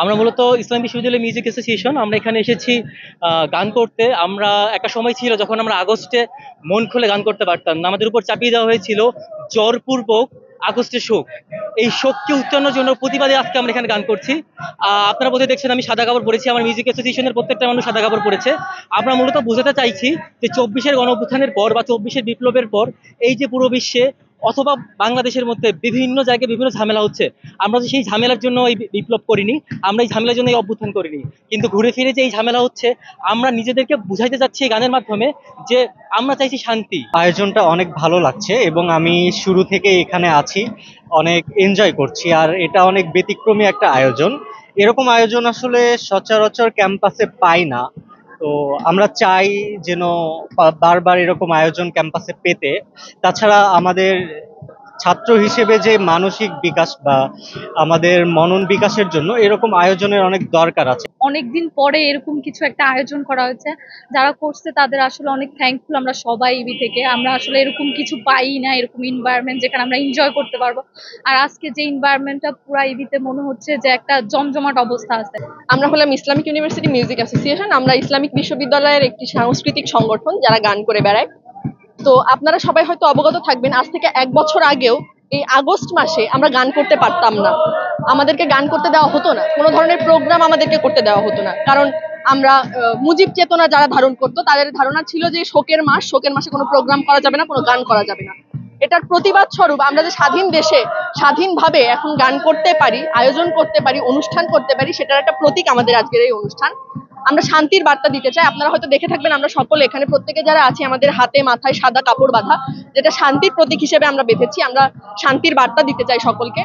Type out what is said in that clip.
আমরা মূলত ইসলাম বিশ্ববিদ্যালয় মিউজিক অ্যাসোসিয়েশন। আমরা এখানে এসেছি গান করতে। আমরা একটা সময় ছিল যখন আমরা আগস্টে মন খুলে গান করতে পারতাম না, আমাদের উপর চাপিয়ে দেওয়া হয়েছিল জোরপূর্বক আগস্টের শোক। এই শোককে উত্তরণের জন্য প্রতিবাদে আজকে আমরা এখানে গান করছি। আপনারা বোধহয় দেখছেন আমি সাদা কাপড় পরেছি, আমার মিউজিক অ্যাসোসিয়েশনের প্রত্যেকটা মানুষ সাদা কাপড় পরেছে। আমরা মূলত বোঝাতে চাইছি যে 24-এর গণ অভ্যুত্থানের পর বা 24-এর বিপ্লবের পর এই যে পুরো বিশ্বে অথবা বাংলাদেশের মধ্যে বিভিন্ন জায়গায় বিভিন্ন ঝামেলা হচ্ছে, আমরা তো সেই ঝামেলার জন্য এই বিপ্লব করিনি, আমরা এই ঝামেলার জন্য এই অভ্যুত্থান করিনি। কিন্তু ঘুরে ফিরে যে এই ঝামেলা হচ্ছে, আমরা নিজেদেরকে বুঝাইতে যাচ্ছি এই গানের মাধ্যমে যে আমরা চাইছি শান্তি। আয়োজনটা অনেক ভালো লাগছে এবং আমি শুরু থেকে এখানে আছি, অনেক এনজয় করছি। আর এটা অনেক ব্যতিক্রমী একটা আয়োজন। এরকম আয়োজন আসলে সচরাচর ক্যাম্পাসে পাই না। তো আমরা চাই যেন বারবার এরকম আয়োজন ক্যাম্পাসে পেতে। তাছাড়া আমাদের ছাত্র হিসেবে যে মানসিক বিকাশ বা আমাদের মনন বিকাশের জন্য এরকম আয়োজনের অনেক দরকার আছে। অনেকদিন পরে এরকম কিছু একটা আয়োজন করা হয়েছে, যারা করছে তাদের আসলে অনেক থ্যাঙ্কফুল আমরা সবাই ইবি থেকে। আমরা আসলে এরকম কিছু পাই না, এরকম এনভায়রনমেন্ট যেখানে আমরা এনজয় করতে পারবো। আর আজকে যে এনভায়রনমেন্টটা পুরা ইবিতে মনে হচ্ছে যে একটা জমজমাট অবস্থা আছে। আমরা হলাম ইসলামিক ইউনিভার্সিটি মিউজিক অ্যাসোসিয়েশন। আমরা ইসলামিক বিশ্ববিদ্যালয়ের একটি সাংস্কৃতিক সংগঠন যারা গান করে বেড়ায়। তো আপনারা সবাই হয়তো অবগত থাকবেন, আজ থেকে 1 বছর আগেও এই আগস্ট মাসে আমরা গান করতে পারতাম না। আমাদেরকে গান করতে দেওয়া হতো না, কোনো ধরনের প্রোগ্রাম আমাদেরকে করতে দেওয়া হতো না। কারণ আমরা মুজিব চেতনা যারা ধারণ করতো তাদের ধারণা ছিল যে শোকের মাস, শোকের মাসে কোনো প্রোগ্রাম করা যাবে না, কোনো গান করা যাবে না। এটার প্রতিবাদ স্বরূপ আমরা যে স্বাধীন দেশে স্বাধীনভাবে এখন গান করতে পারি, আয়োজন করতে পারি, অনুষ্ঠান করতে পারি, সেটার একটা প্রতীক আমাদের আজকের এই অনুষ্ঠান। আমরা শান্তির বার্তা দিতে চাই। আপনারা হয়তো দেখে থাকবেন আমরা সকলে এখানে প্রত্যেকে যারা আছি আমাদের হাতে মাথায় সাদা কাপড় বাঁধা, যেটা শান্তির প্রতীক হিসেবে আমরা বেঁধেছি। আমরা শান্তির বার্তা দিতে চাই সকলকে।